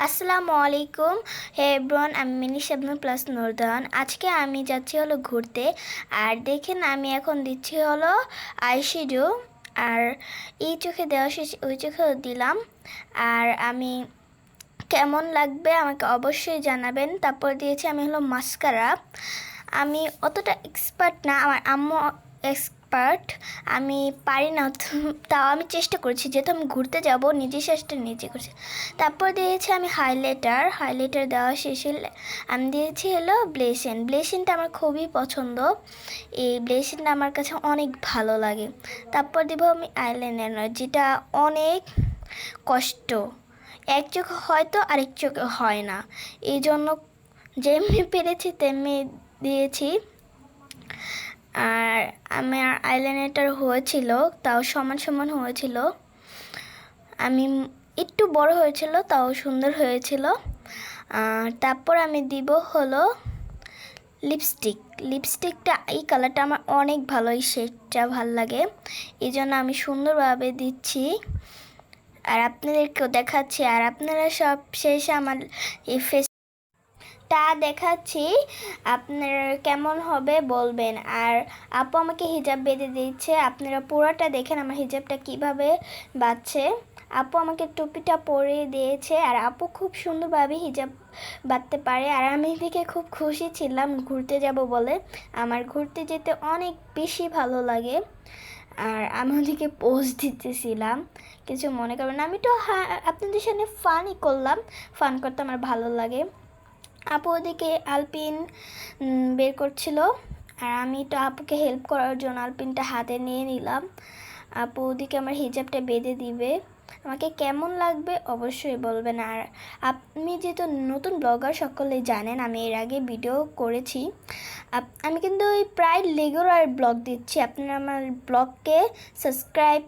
আসসালামু আলাইকুম। হে এভরিওয়ান, আমি মিনি শাবনূর প্লাস নূরজাহান। আজকে আমি যাচ্ছি হলো ঘুরতে। আর দেখেন আমি এখন দিচ্ছি হলো আইশ্যাডো। আর এই চোখে দেওয়া শেষ, ওই চোখেও দিলাম। আর আমি কেমন লাগবে আমাকে অবশ্যই জানাবেন। তারপর দিয়েছি আমি হলো মাস্কারা। আমি অতটা এক্সপার্ট না, আমার আম্মু এক্সপার্ট। আমি পারি না তাও আমি চেষ্টা করছি, যেহেতু আমি ঘুরতে যাব নিজের শেষটা নিজে করছি। তারপর দিয়েছি আমি হাইলাইটার দেওয়া শেষে আমি দিয়েছি হলো ব্লেশিনটা আমার খুবই পছন্দ। এই ব্লেশিনটা আমার কাছে অনেক ভালো লাগে। তারপর দেবো আমি আইলাইনার, যেটা অনেক কষ্ট, এক চোখে হয়তো আরেক চোখে হয় না, এই জন্য যেমনি পেরেছি তেমনি দিয়েছি। আর আমার আইলাইনারটার হয়েছিল, তাও সমান সমান হয়েছিল। আমি একটু বড় হয়েছিল, তাও সুন্দর হয়েছিল। তারপর আমি দিব হলো লিপস্টিকটা। এই কালারটা আমার অনেক ভালো, এই শেডটা ভাল লাগে, এই জন্য আমি সুন্দরভাবে দিচ্ছি আর আপনাদেরকেও দেখাচ্ছি। আর আপনারা সব শেষে আমার এই ফেসটা দেখাচ্ছি, আপনার কেমন হবে বলবেন। আর আপু আমাকে হিজাব বেঁধে দিচ্ছে, আপনারা পুরোটা দেখেন আমার হিজাবটা কিভাবে বাঁধছে। আপু আমাকে টুপিটা পরিয়ে দিয়েছে, আর আপু খুব সুন্দরভাবে হিজাব বাঁধতে পারে। আর আমি দেখে খুব খুশি ছিলাম ঘুরতে যাব বলে। আমার ঘুরতে যেতে অনেক বেশি ভালো লাগে। আর আমি ওদিকে পোজ দিতেছিলাম, কিছু মনে করবেন না, আমি তো আপনাদের সামনে ফানই করলাম, ফান করতে আমার ভালো লাগে। আপু ওদিকে আলপিন বের করছিল, আর আমি তো আপুকে হেল্প করার জন্য আলপিনটা হাতে নিয়ে নিলাম। আপু ওদিকে আমার হিজাবটা বেঁধে দিবে। আমাকে কেমন লাগবে অবশ্যই বলবেন। আর আপনি যেহেতু নতুন ব্লগার, সকলেই জানেন আমি এর আগে ভিডিও করেছি। আমি কিন্তু ওই প্রায় রেগুলার ব্লগ দিচ্ছি। আপনারা আমার ব্লগকে সাবস্ক্রাইব,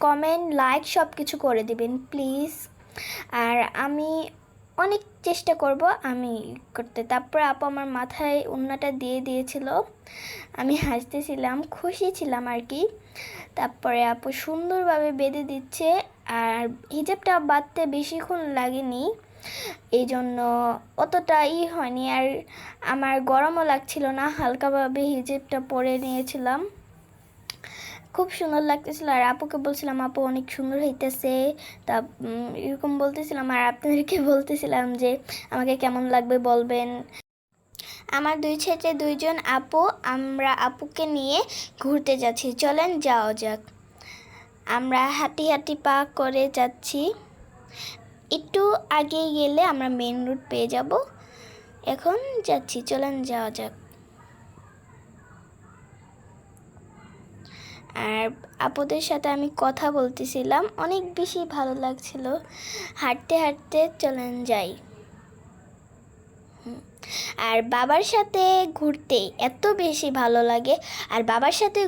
কমেন্ট, লাইক সব কিছু করে দিবেন প্লিজ। আর আমি অনেক চেষ্টা করব আমি করতে। তারপর আপু আমার মাথায় ওড়নাটা দিয়ে দিয়েছিল, আমি হাসতেছিলাম, খুশি ছিলাম আর কি। তারপরে আপু সুন্দরভাবে বেঁধে দিচ্ছে। আর হিজাবটা বাঁধতে বেশিক্ষণ লাগেনি, এই জন্য অতটাই হয়নি। আর আমার গরমও লাগছিল না, হালকাভাবে হিজাবটা পরে নিয়েছিলাম, খুব সুন্দর লাগতেছিল। আর আপুকে বলছিলাম আপু অনেক সুন্দর হইতেছে, তা এরকম বলতেছিলাম। আর আপনাদেরকে বলতেছিলাম যে আমাকে কেমন লাগবে বলবেন। আমার দুই ছেলে দুইজন আপু, আমরা আপুকে নিয়ে ঘুরতে যাচ্ছি, চলেন যাওয়া যাক। আমরা হাঁটি হাঁটি পা করে যাচ্ছি, একটু আগে গেলে আমরা মেন রোড পেয়ে যাব। এখন যাচ্ছি, চলেন যাওয়া যাক। আর আপুদের সাথে আমি কথা বলতেছিলাম, অনেক বেশি ভালো লাগছিল। হাঁটতে হাঁটতে চলেন যাই। আর বাবার সাথে ঘুরতে এত বেশি ভালো লাগে। আর বাবার সাথে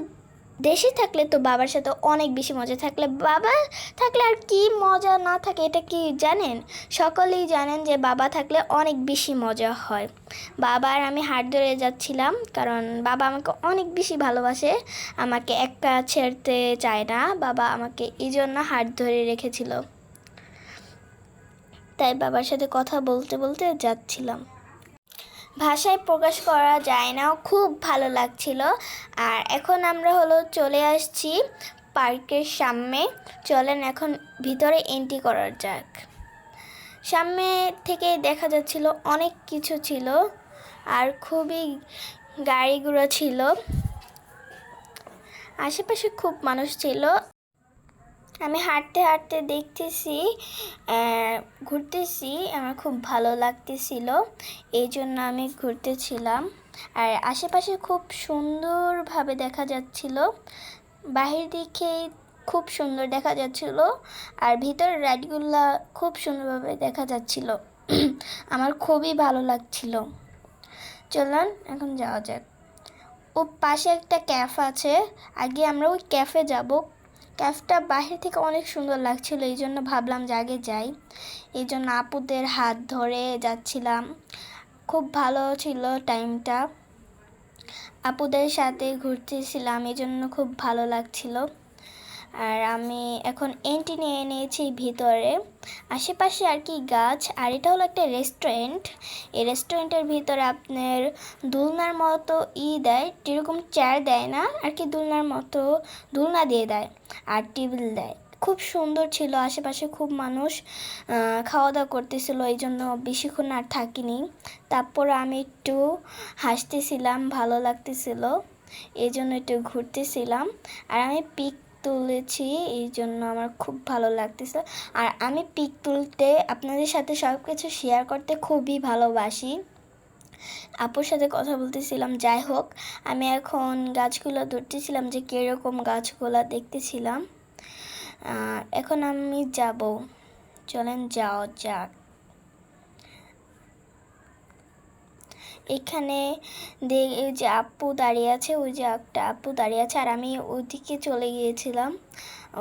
দেশে থাকলে তো বাবার সাথে অনেক বেশি মজা, বাবা থাকলে আর কি মজা না থাকে এটা কি জানেন? সকলেই জানেন যে বাবা থাকলে অনেক বেশি মজা হয়। বাবা আর আমি হাত ধরে যাচ্ছিলাম, কারণ বাবা আমাকে অনেক বেশি ভালোবাসে, আমাকে একা ছেড়তে চায় না। বাবা আমাকে এই জন্য হাত ধরে রেখেছিল, তাই বাবার সাথে কথা বলতে বলতে যাচ্ছিলাম। ভাষায় প্রকাশ করা যায় না, খুব ভালো লাগছিল। আর এখন আমরা হলো চলে আসছি পার্কের সামনে। চলেন এখন ভিতরে এন্ট্রি করা যাক। সামনে থেকে দেখা যাচ্ছিল অনেক কিছু ছিল, আর খুবই গাড়ি ঘোড়া ছিল, আশেপাশে খুব মানুষ ছিল। আমি হাঁটতে হাঁটতে দেখতেছি, ঘুরতেছি, আমার খুব ভালো লাগতেছিল, এই জন্য আমি ঘুরতেছিলাম। আর আশেপাশে খুব সুন্দরভাবে দেখা যাচ্ছিল, বাহির দিকে খুব সুন্দর দেখা যাচ্ছিল, আর ভিতরের রাইডগুলো খুব সুন্দরভাবে দেখা যাচ্ছিল। আমার খুবই ভালো লাগছিল। চলুন এখন যাওয়া যাক। ও পাশে একটা ক্যাফে আছে, আগে আমরা ওই ক্যাফে যাব। ক্যাফটা বাহির থেকে অনেক সুন্দর লাগছিল, এই জন্য ভাবলাম যে আগে যাই, এই জন্য আপুদের হাত ধরে যাচ্ছিলাম। খুব ভালো ছিল টাইমটা, আপুদের সাথে ঘুরতেছিলাম, এই জন্য খুব ভালো লাগছিল। আর আমি এখন এন্ট্রি নিয়ে নিয়েছি ভিতরে। আশেপাশে আর কি গাছ, আর এটা হলো একটা রেস্টুরেন্ট। এই রেস্টুরেন্টের ভিতরে আপনার দোলনার মতো দেয়, যেরকম চেয়ার দেয় না আর কি, দোলনার মতো দোলনা দিয়ে দেয় আর টেবিল দেয়। খুব সুন্দর ছিল, আশেপাশে খুব মানুষ খাওয়া দাওয়া করতেছিল, এই জন্য বেশিক্ষণ আর থাকিনি। তারপর আমি একটু হাসতেছিলাম, ভালো লাগতেছিল, এই জন্য একটু ঘুরতেছিলাম। আর আমি পিক তুলেছি, এই জন্য আমার খুব ভালো লাগতেছে। আর আমি পিক তুলতে, আপনাদের সাথে সব কিছু শেয়ার করতে খুবই ভালোবাসি। আপুর সাথে কথা বলতেছিলাম। যাই হোক, আমি এখন গাছগুলো ধরতেছিলাম যে কীরকম গাছগুলো দেখতেছিলাম। এখন আমি যাব, চলেন যাওয়া যাক। এখানে ওই যে আপু দাঁড়িয়ে আছে, ওই যে একটা আপু দাঁড়িয়ে আছে, আর আমি ওইদিকে চলে গিয়েছিলাম।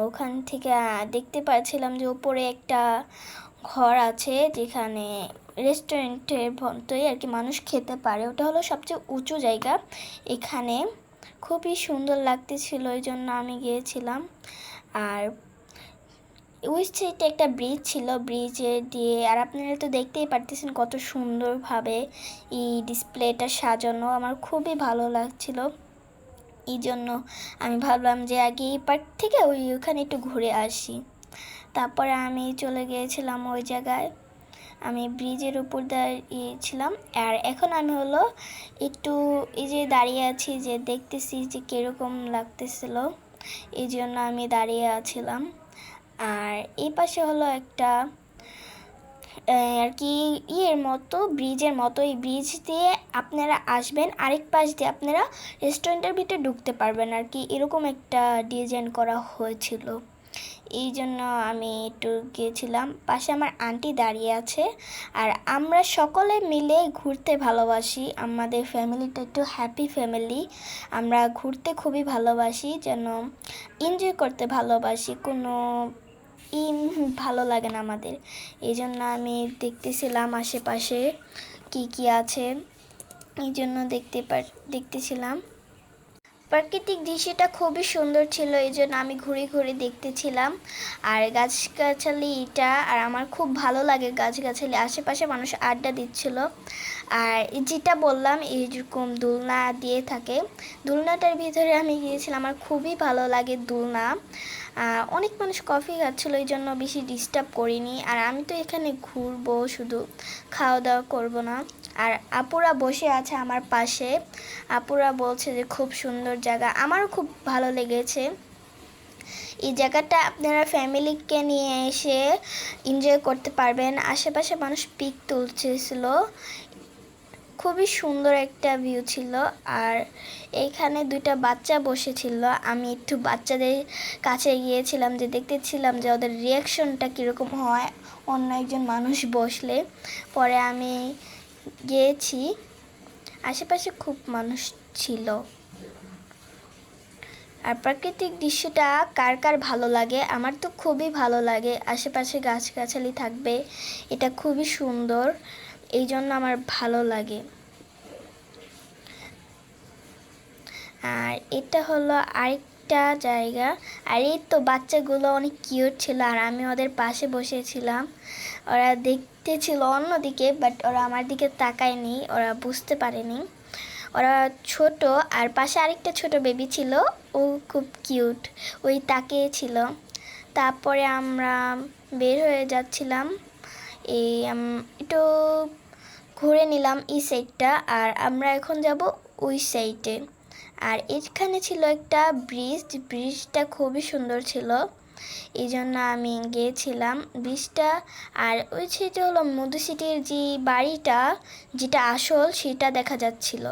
ওখান থেকে দেখতে পাচ্ছিলাম যে উপরে একটা ঘর আছে, যেখানে রেস্টুরেন্টের মতোই আর কি মানুষ খেতে পারে। ওটা হলো সবচেয়ে উঁচু জায়গা। এখানে খুবই সুন্দর লাগতেছিল, ওই জন্য আমি গিয়েছিলাম। আর ওই সাইডে একটা ব্রিজ ছিল, ব্রিজে দিয়ে, আর আপনারা তো দেখতেই পারতেছেন কত সুন্দরভাবে এই ডিসপ্লেটা সাজানো। আমার খুবই ভালো লাগছিল, এই জন্য আমি ভাবলাম যে আগে এই পার্ক থেকে ওখানে একটু ঘুরে আসি। তারপরে আমি চলে গিয়েছিলাম ওই জায়গায়, আমি ব্রিজের উপর দাঁড়িয়েছিলাম। আর এখন আমি হলো একটু এই যে দাঁড়িয়ে আছি, যে দেখতেছি যে কীরকম লাগতেছিল, এই জন্য আমি দাঁড়িয়ে আছিলাম। আর এই পাশে হলো একটা আর কি মতো, ব্রিজের মতো। এই ব্রিজ দিয়ে আপনারা আসবেন, আরেক পাশ দিয়ে আপনারা রেস্টুরেন্টের ভিতরে ঢুকতে পারবেন আর কি, এরকম একটা ডিজাইন করা হয়েছিল। এই জন্য আমি একটু গিয়েছিলাম। পাশে আমার আন্টি দাঁড়িয়ে আছে। আর আমরা সকলে মিলে ঘুরতে ভালোবাসি, আমাদের ফ্যামিলিটা একটু হ্যাপি ফ্যামিলি। আমরা ঘুরতে খুবই ভালোবাসি, যেন এনজয় করতে ভালোবাসি, কোনো ভালো লাগে না আমাদের। এই জন্য আমি দেখতেছিলাম আশেপাশে কি কি আছে, এই জন্য দেখতেছিলাম। প্রাকৃতিক দৃশ্যটা খুবই সুন্দর ছিল, এই জন্য আমি ঘুরে ঘুরে দেখতেছিলাম। আর গাছগাছালিটা, আর আমার খুব ভালো লাগে গাছগাছালি, আশেপাশে মানুষ আড্ডা দিচ্ছিল। আর যেটা বললাম এইরকম দোলনা দিয়ে থাকে, দোলনাটার ভিতরে আমি গিয়েছিলাম, আমার খুবই ভালো লাগে দোলনা। অনেক মানুষ কফি খাচ্ছিলো, এই জন্য বেশি ডিস্টার্ব করিনি। আর আমি তো এখানে ঘুরবো, শুধু খাওয়া দাওয়া করবো না। আর আপুরা বসে আছে আমার পাশে, আপুরা বলছে যে খুব সুন্দর জায়গা, আমারও খুব ভালো লেগেছে এই জায়গাটা। আপনারা ফ্যামিলিকে নিয়ে এসে এনজয় করতে পারবেন। আশেপাশে মানুষ পিক তুলছিল, খুবই সুন্দর একটা ভিউ ছিল। আর এইখানে দুইটা বাচ্চা বসেছিল, আমি একটু বাচ্চাদের কাছে গিয়েছিলাম, যে দেখতেছিলাম যে ওদের রিয়াকশনটা কীরকম হয় অন্য একজন মানুষ বসলে। পরে আমি গিয়েছি, আশেপাশে খুব মানুষ ছিল। আর প্রাকৃতিক দৃশ্যটা কার কার ভালো লাগে, আমার তো খুবই ভালো লাগে। আশেপাশে গাছগাছালি থাকবে, এটা খুবই সুন্দর, এই জন্য আমার ভালো লাগে। আর এটা হলো আরেকটা জায়গা। আর এই তো বাচ্চাগুলো অনেক কিউট ছিল, আর আমি ওদের পাশে বসেছিলাম। ওরা দেখতেছিল অন্যদিকে, বাট ওরা আমার দিকে তাকায়নি, ওরা বুঝতে পারেনি, ওরা ছোট। আর পাশে আরেকটা ছোট বেবি ছিল, ও খুব কিউট, ওই তাকিয়েছিল। তারপরে আমরা বের হয়ে যাচ্ছিলাম, একটু ঘুরে নিলাম এই সাইডটা, আর আমরা এখন যাব ওই সাইডে। আর এখানে ছিল একটা ব্রিজটা খুবই সুন্দর ছিল, এই জন্য আমি গিয়েছিলাম ব্রিজটা। আর ওই সাইডে হলো মধু সিটির যে বাড়িটা, যেটা আসল, সেটা দেখা যাচ্ছিল।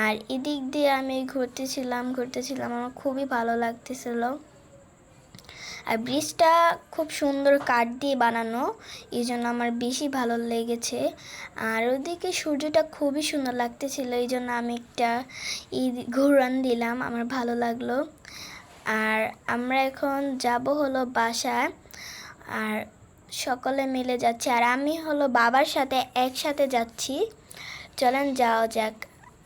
আর এদিক দিয়ে আমি ঘুরতেছিলাম, আমার খুবই ভালো লাগতেছিল। আর ব্রিজটা খুব সুন্দর কাঠ দিয়ে বানানো, এই জন্য আমার বেশি ভালো লেগেছে। আর ওদিকে সূর্যটা খুবই সুন্দর লাগতেছিল, এই জন্য আমি একটা ঘুরান দিলাম, আমার ভালো লাগলো। আর আমরা এখন যাব হলো বাসায়, আর সকলে মিলে যাচ্ছি। আর আমি হলো বাবার সাথে একসাথে যাচ্ছি, চলেন যাওয়া যাক।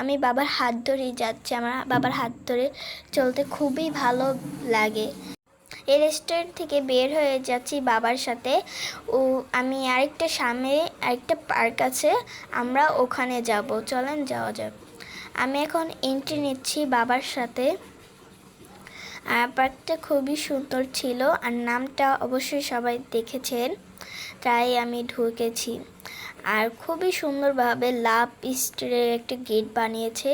আমি বাবার হাত ধরেই যাচ্ছি, আমার বাবার হাত ধরে চলতে খুবই ভালো লাগে। এই রেস্টুরেন্ট থেকে বের হয়ে যাচ্ছি বাবার সাথে। আমি আরেকটা সামনে আরেকটা পার্ক আছে, আমরা ওখানে যাব, চলেন যাওয়া যাক। আমি এখন এন্ট্রি নিচ্ছি বাবার সাথে। পার্কটা খুবই সুন্দর ছিল, আর নামটা অবশ্যই সবাই দেখেছেন, তাই আমি ঢুকেছি। আর খুবই সুন্দরভাবে লাভ স্টারের একটা গেট বানিয়েছে,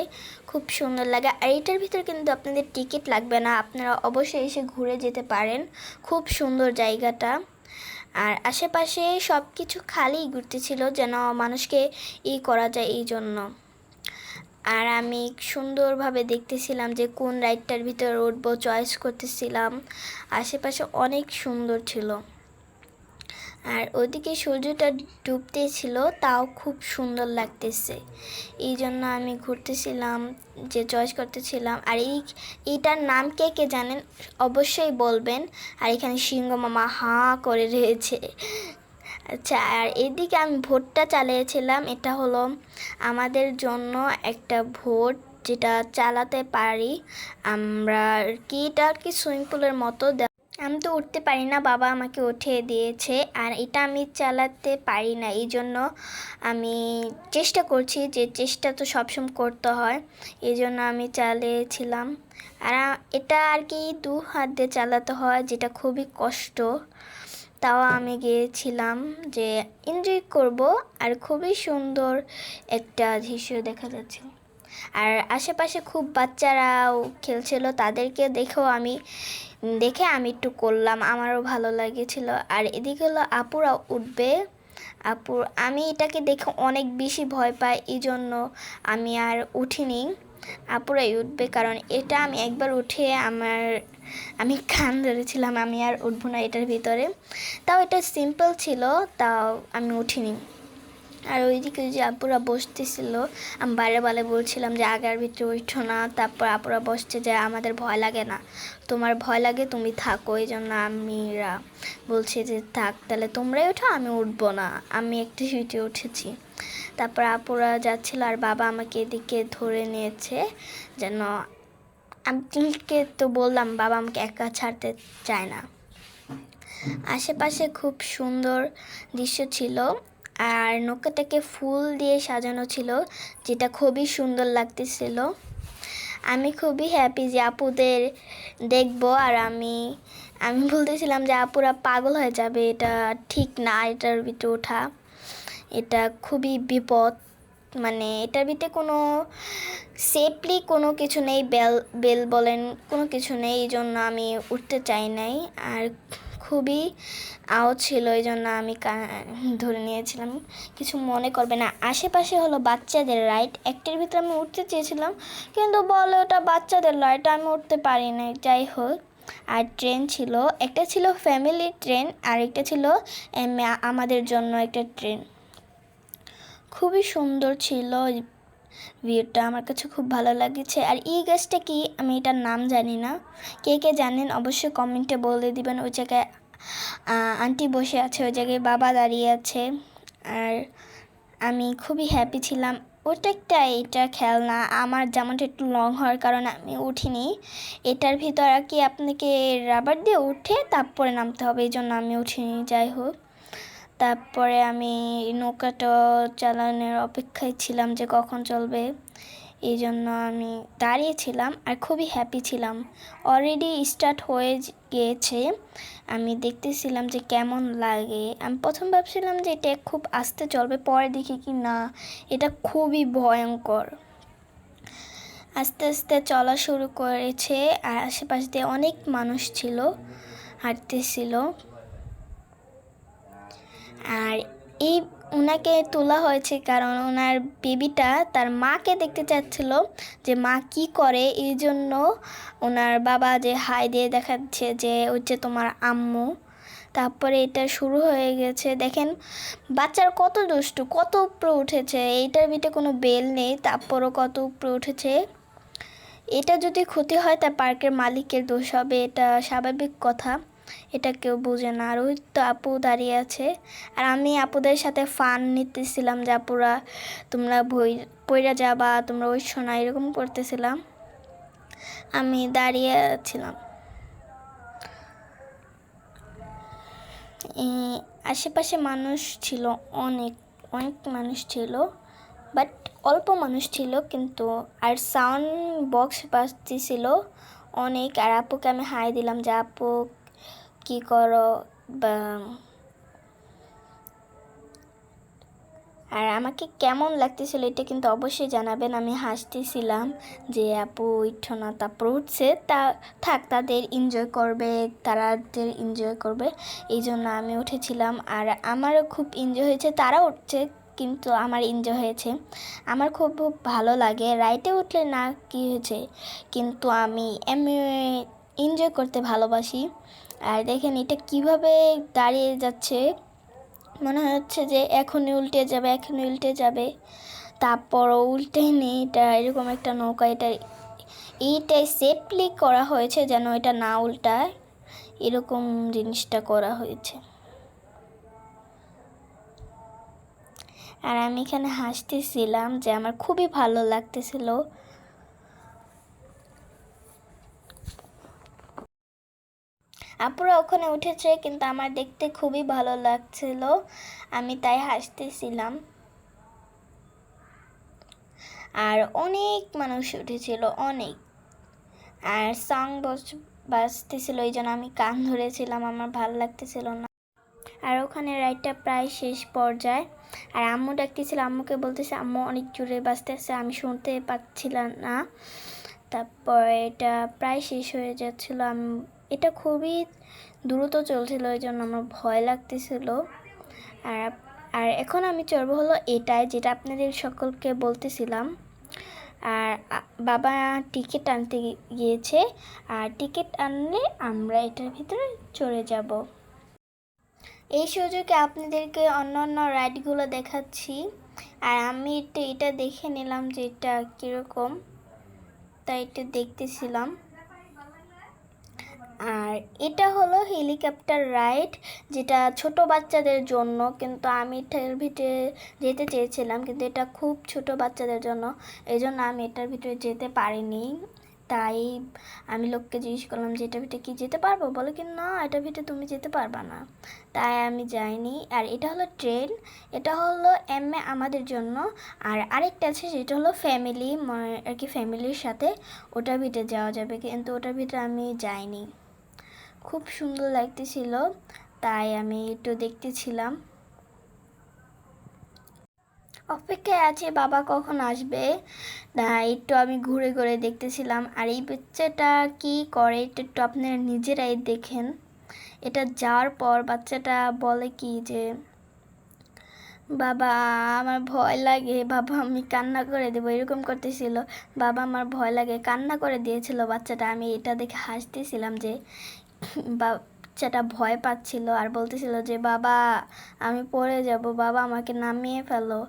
খুব সুন্দর লাগে। আর এটার ভিতর কিন্তু আপনাদের টিকিট লাগবে না, আপনারা অবশ্যই এসে ঘুরে যেতে পারেন, খুব সুন্দর জায়গাটা। আর আশেপাশে সব কিছু খালি ঘুরতেছিল, যেন মানুষকে করা যায় এই জন্য। আর আমি সুন্দরভাবে দেখতেছিলাম যে কোন রাইডটার ভিতরে উঠবো, চয়েস করতেছিলাম। আশেপাশে অনেক সুন্দর ছিল, আর ওদিকে সূর্যটা ডুবতেছিল, তাও খুব সুন্দর লাগতেছে। এই জন্য আমি ঘুরতেছিলাম, যে চয়েস করতেছিলাম। আর এইটার নাম কে কে জানেন অবশ্যই বলবেন। আর এখানে সিংহ মামা হাঁ করে রয়েছে। আচ্ছা, আর এদিকে আমি ভোটটা চালিয়েছিলাম। এটা হলো আমাদের জন্য একটা ভোট, যেটা চালাতে পারি আমরা কি, এটা আর কি সুইমিং পুলের মতো। আমি তো উঠতে পারি না, বাবা আমাকে উঠিয়ে দিয়েছে। আর এটা আমি চালাতে পারি না, এই জন্য আমি চেষ্টা করছি, যে চেষ্টা তো সবসময় করতে হয়, এই জন্য আমি চালিয়েছিলাম। আর এটা আর কি 2 হাত দিয়ে চালাতে হয়, যেটা খুবই কষ্ট। তাও আমি গিয়েছিলাম যে এনজয় করব। আর খুবই সুন্দর একটা দৃশ্য দেখা যাচ্ছে। আর আশেপাশে খুব বাচ্চারাও খেলছিল, তাদেরকে দেখে আমি একটু করলাম, আমারও ভালো লাগেছিল। আর এদিকে হলো আপুরা উঠবে। আমি এটাকে দেখে অনেক বেশি ভয় পাই, এই জন্য আমি আর উঠিনি। আপুরাই উঠবে, কারণ এটা আমি একবার উঠে আমি কান ধরেছিলাম, আমি আর উঠবো না এটার ভিতরে। তাও এটা সিম্পল ছিল, তাও আমি উঠিনি। আর ওইদিকে যে আপুরা বসতেছিল, আমি বাইরে বাইরে বলছিলাম যে আগার ভিতরে উঠো না। তারপর আপুরা বসছে যে আমাদের ভয় লাগে না, তোমার ভয় লাগে তুমি থাকো। এই জন্য আমিরা বলছে যে থাক, তাহলে তোমরাই ওঠো, আমি উঠবো না। আমি একটা সিটে উঠেছি। তারপর আপুরা যাচ্ছিল, আর বাবা আমাকে এদিকে ধরে নিয়েছে যেন, আঙ্কেলকে তো বললাম, বাবা আমাকে একা ছাড়তে চায় না। আশেপাশে খুব সুন্দর দৃশ্য ছিল, আর নৌকাটাকে ফুল দিয়ে সাজানো ছিল, যেটা খুবই সুন্দর লাগতেছিল। আমি খুবই হ্যাপি যে আপুদের দেখবো। আর আমি বলতেছিলাম যে আপুরা পাগল হয়ে যাবে, এটা ঠিক না এটার ভিতরে ওঠা, এটা খুবই বিপদ। মানে এটার ভিতরে কোনো সেফলি কোনো কিছু নেই, বেল বলেন কোনো কিছু নেই, এই জন্য আমি উঠতে চাই নাই। আর খুবই আওয়াজ ছিল, এই জন্য আমি ধরে নিয়েছিলাম, কিছু মনে করবে না। আশেপাশে হলো বাচ্চাদের রাইড, একটার ভিতরে আমি উঠতে চেয়েছিলাম, কিন্তু বলে ওটা বাচ্চাদের রাইড, আমি উঠতে পারি নাই। যাই হোক, আর ট্রেন ছিল, একটা ছিল ফ্যামিলি ট্রেন, আর একটা ছিল আমাদের জন্য একটা ট্রেন। খুবই সুন্দর ছিল ভিউটা, আমার কাছে খুব ভালো লাগছে। আর এই গাছটা কি, আমি এটার নাম জানি না, কে কে জানেন অবশ্যই কমেন্টে বলে দিবেন। ওই জায়গায় আন্টি বসে আছে, ওই জায়গায় বাবা দাঁড়িয়ে আছে। আর আমি খুবই হ্যাপি ছিলাম। এটা খেলনা, আমার জামাটা একটু লং হওয়ার কারণে আমি উঠিনি। এটার ভিতর আর কি আপনাকে রাবার দিয়ে উঠে তারপরে নামতে হবে, এই জন্য আমি উঠিনি। যাই হোক, তারপরে আমি নৌকাটা চালানোর অপেক্ষায় ছিলাম যে কখন চলবে, এই জন্য আমি দাঁড়িয়েছিলাম। আর খুবই হ্যাপি ছিলাম, অলরেডি স্টার্ট হয়ে গিয়েছে। আমি দেখতেছিলাম যে কেমন লাগে। আমি প্রথম ভাবছিলাম যে এটা খুব আস্তে চলবে, পরে দেখি কি না, এটা খুবই ভয়ঙ্কর। আস্তে আস্তে চলা শুরু করেছে, আর আশেপাশ দিয়ে অনেক মানুষ ছিল, হাঁটতেছিল। আর ওনাকে তোলা হয়েছে কারণ ওনার বেবিটা তার মাকে দেখতে চাচ্ছিল, যে মা কি করে, এই জন্য ওনার বাবা যে হাই দিয়ে দেখাচ্ছে যে হচ্ছে তোমার আম্মু। তারপরে এটা শুরু হয়ে গেছে, দেখেন বাচ্চারা কত দুষ্টু, কত উপরে উঠেছে। এইটার ভিতরে কোনো বেল নেই, তারপরও কত উপরে উঠেছে। এটা যদি ক্ষতি হয় তা পার্কের মালিকের দোষ হবে, এটা স্বাভাবিক কথা, এটা কেউ বোঝে না। আর ওই তো আপু দাঁড়িয়ে আছে, আর আমি আপুদের সাথে ফান নিতেছিলাম যে আপুরা তোমরা পইরা যাবা, তোমরা ওই শোনা, এরকম করতেছিলাম। আমি দাঁড়িয়ে ছিলাম। আশেপাশে মানুষ ছিল, অনেক অনেক মানুষ ছিল, বাট অল্প মানুষ ছিল কিন্তু। আর সাউন্ড বক্স বাজতেছিল অনেক। আর আপুকে আমি হাই দিলাম যে আপু কী করো বা। আর আমাকে কেমন লাগতেছিল এটা কিন্তু অবশ্যই জানাবেন। আমি হাসতেছিলাম যে আপু উঠো না, তারপর উঠছে, তা থাক তাদের এনজয় করবে, তাদের এনজয় করবে, এই জন্য আমি উঠেছিলাম। আর আমারও খুব এনজয় হয়েছে, তারা উঠছে কিন্তু আমার এনজয় হয়েছে। আমার খুব খুব ভালো লাগে রাইটে উঠলে, না কি হয়েছে, কিন্তু আমি এনজয় করতে ভালোবাসি। আর দেখেন এটা কিভাবে দাঁড়িয়ে যাচ্ছে, মনে হচ্ছে যে এখনই উল্টে যাবে, এখনই উল্টে যাবে, তারপরও উল্টে নেই। এটা এরকম একটা নৌকা, এইটাই সেফলি করা হয়েছে যেন এটা না উল্টায়, এরকম জিনিসটা করা হয়েছে। আর আমি এখানে হাসতেছিলাম যে আমার খুবই ভালো লাগতেছিল। আপুরা ওখানে উঠেছে কিন্তু আমার দেখতে খুবই ভালো লাগছিল, আমি তাই হাসতেছিলাম। আর অনেক মানুষ উঠেছিল, অনেক। আর সং বাজতেছিল, এই জন্য আমি কান ধরেছিলাম, আমার ভালো লাগতেছিল না। আর ওখানে রাইডটা প্রায় শেষ পর্যায়ে। আর আম্মু ডাকতেছিল, আম্মুকে বলতেছে আম্মু অনেক জোরে বাজতেছে, আমি শুনতে পাচ্ছিলাম না। তারপর এটা প্রায় শেষ হয়ে যাচ্ছিল, এটা খুবই দ্রুত চলছিল, এই জন্য আমার ভয় লাগতেছিল। আর আর এখন আমি চড়বো হলো এটাই, যেটা আপনাদের সকলকে বলতেছিলাম। আর বাবা টিকিট আনতে গিয়েছে, আর টিকিট আনলে আমরা এটার ভিতরে চড়ে যাব। এই সুযোগে আপনাদেরকে অন্য অন্য রাইডগুলো দেখাচ্ছি। আর আমি এটা দেখে নিলাম যে এটা কীরকম, তাই এটা দেখতেছিলাম। আর এটা হলো হেলিকপ্টার রাইড, যেটা ছোট বাচ্চাদের জন্য, কিন্তু আমি এটার ভিতরে যেতে চেয়েছিলাম কিন্তু এটা খুব ছোট বাচ্চাদের জন্য, এই জন্য আমি এটার ভিতরে যেতে পারিনি। তাই আমি লোককে জিজ্ঞেস করলাম যে এটার ভিতরে কি যেতে পারবো, বলে কি না এটার ভিতরে তুমি যেতে পারবা না, তাই আমি যাইনি। আর এটা হলো ট্রেন, এটা হলো আমাদের জন্য। আর আরেকটা আছে যেটা হলো ফ্যামিলি, আর কি ফ্যামিলির সাথে ওটার ভিতরে যাওয়া যাবে, কিন্তু ওটার ভিতরে আমি যাইনি। খুব সুন্দর লাগতেছিল, তাই আমি একটু দেখতেছিলাম, অপেক্ষায় আছে বাবা কখন আসবে, একটু আমি ঘুরে ঘুরে দেখতেছিলাম। আর এই বাচ্চাটা কি করে এটা একটু আপনারা নিজেরাই দেখেন। এটা যাওয়ার পর বাচ্চাটা বলে কি যে বাবা আমার ভয় লাগে, বাবা আমি কান্না করে দেবো, এরকম করতেছিল। বাবা আমার ভয় লাগে, কান্না করে দিয়েছিল বাচ্চাটা। আমি এটা দেখে হাসতেছিলাম যে বাচ্চাটা ভয় পাচ্ছিল আর বলতেছিল যে বাবা আমি পড়ে যাব, বাবা আমাকে নামিয়ে ফেলো,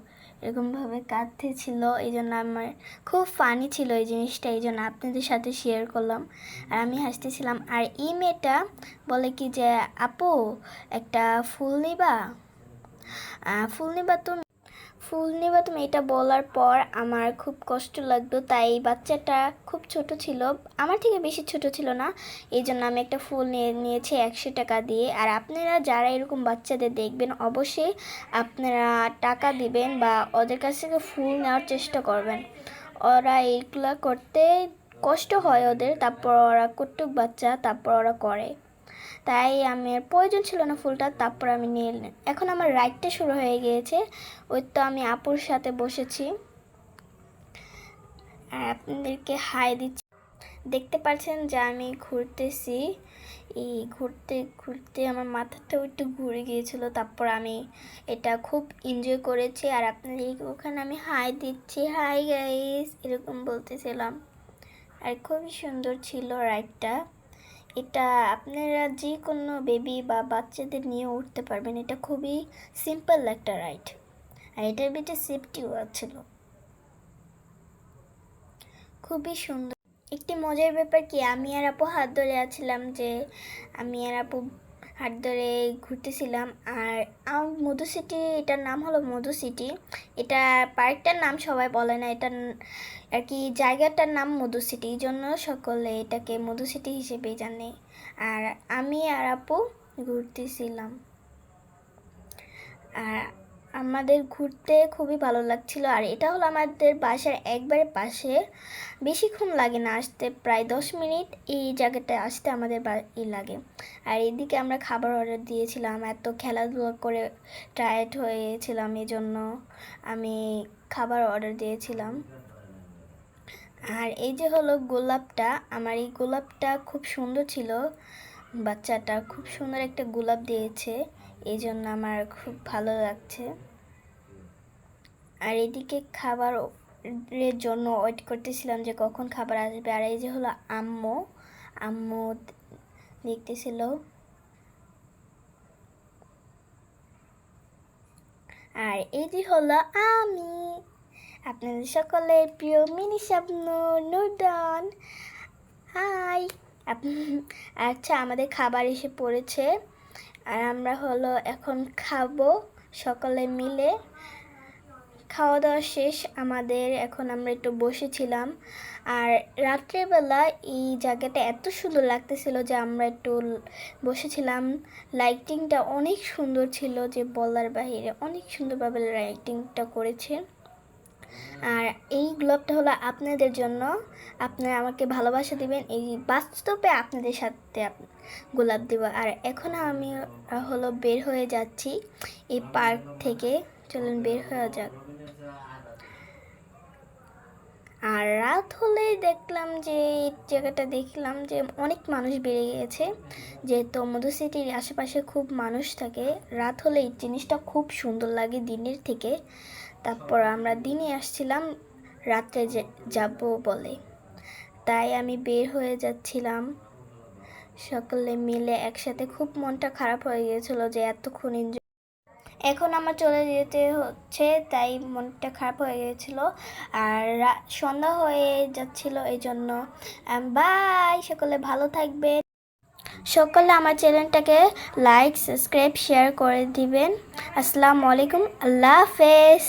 এরকমভাবে কাঁদতেছিল। এই জন্য আমার খুব ফানি ছিল এই জিনিসটা, এই জন্য আপনাদের সাথে শেয়ার করলাম। আর আমি হাসতেছিলাম। আর এই মেয়েটা বলে কি যে আপু একটা ফুল নিবা, ফুল নিবা তুমি, এটা বলার পর আমার খুব কষ্ট লাগতো। তাই বাচ্চাটা খুব ছোট ছিল, আমার থেকে বেশি ছোট ছিল না, এই জন্য আমি একটা ফুল নিয়েছি 100 টাকা দিয়ে। আর আপনারা যারা এরকম বাচ্চাদের দেখবেন অবশ্যই আপনারা টাকা দিবেন বা ওদের কাছ থেকে ফুল নেওয়ার চেষ্টা করবেন। ওরা এইগুলো করতে কষ্ট হয় ওদের, তারপর ওরা কটুক বাচ্চা, তারপর ওরা করে, তাই আমার প্রয়োজন ছিল না ফুলটা, তারপর আমি নিয়ে নিলাম। এখন আমার রাইডটা শুরু হয়ে গিয়েছে, ওই তো আমি আপুর সাথে বসেছি আর আপনাদেরকে হাই দিচ্ছি। দেখতে পাচ্ছেন যে আমি ঘুরতেছি, এই ঘুরতে ঘুরতে আমার মাথাটাও একটু ঘুরে গিয়েছিল, তারপর আমি এটা খুব এনজয় করেছি। আর আপনাদের ওখানে আমি হাই দিচ্ছি, হাই গাইস এরকম বলতেছিলাম। আর খুবই সুন্দর ছিল রাইডটা। এটা আপনারা যে কোনো বেবি বা বাচ্চাদের নিয়ে উঠতে পারবেন, এটা খুবই সিম্পল একটা রাইড। আর এটার ভিতরে সেফটিও ছিল, খুবই সুন্দর। একটি মজার ব্যাপার কি, আমি আর আপু হাত ধরে আছিলাম, যে আমি আর আপু হাত ধরে ঘুরতেছিলাম। আর মধু সিটি, এটার নাম হলো মধু সিটি। এটা পার্কটার নাম সবাই বলে না, এটা আর কি জায়গাটার নাম মধু সিটি, এই জন্য সকলে এটাকে মধু সিটি হিসেবেই জানে। আর আমি আর আপু ঘুরতেছিলাম। আর আমাদের ঘুরতে খুবই ভালো লাগছিল। আর এটা হলো আমাদের বাসার একবারে পাশে, বেশিক্ষণ লাগে না আসতে, প্রায় 10 মিনিট এই জায়গাটায় আসতে আমাদের লাগে। আর এদিকে আমরা খাবার অর্ডার দিয়েছিলাম, এত খেলাধুলা করে টায়ার্ড হয়েছিলাম, এই জন্য আমি খাবার অর্ডার দিয়েছিলাম। আর এই যে হলো গোলাপটা, আমার এই গোলাপটা খুব সুন্দর ছিল, বাচ্চাটা খুব সুন্দর একটা গোলাপ দিয়েছে, এই জন্য আমার খুব ভালো লাগছে। আর এদিকে খাবারের জন্য ওয়েট করতেছিলাম যে কখন খাবার আসবে। আর এই যে হলো আম্মু, আম্মু দেখতেছিল। আর এই যে হলো আমি, আপনাদের সকলের প্রিয় মিনি শাবনূর নুরদান। হাই। আচ্ছা, আমাদের খাবার এসে পড়েছে, আর আমরা হলো এখন খাবো সকলে মিলে। খাওয়া দাওয়া শেষ আমাদের, এখন আমরা একটু বসেছিলাম। আর রাত্রেবেলা এই জায়গাটা এত সুন্দর লাগতেছিল যে আমরা একটু বসেছিলাম। লাইটিংটা অনেক সুন্দর ছিল, যে বলার বাহিরে অনেক সুন্দরভাবে লাইটিংটা করেছে। আর এই গোলাপটা হলো আপনাদের জন্য, আপনারা আমাকে ভালোবাসা দিবেন, এই বাস্তবে আপনাদের সাথে গোলাপ দেব। আর এখন আমি হলো বের হয়ে যাচ্ছি এই পার্ক থেকে, চলুন বের হয়ে যাক। আর রাত হলেই দেখলাম যে এই জায়গাটা, দেখলাম যে অনেক মানুষ বেড়ে গিয়েছে, যেহেতু মধু সিটির আশেপাশে খুব মানুষ থাকে। রাত হলে এই জিনিসটা খুব সুন্দর লাগে দিনের থেকে। তারপর আমরা দিনে আসছিলাম, রাত্রে যাব বলে, তাই আমি বের হয়ে যাচ্ছিলাম সকলে মিলে একসাথে। খুব মনটা খারাপ হয়ে গিয়েছিল যে এতক্ষণ এনজয়, এখন আমার চলে যেতে হচ্ছে, তাই মনটা খারাপ হয়ে গিয়েছিল। আর সন্ধ্যা হয়ে যাচ্ছিল, এই জন্য বাই, সকলে ভালো থাকবেন। সকলে আমার চ্যানেলটাকে লাইক, সাবস্ক্রাইব, শেয়ার করে দিবেন। আসসালামু আলাইকুম, আল্লাহ হাফেজ।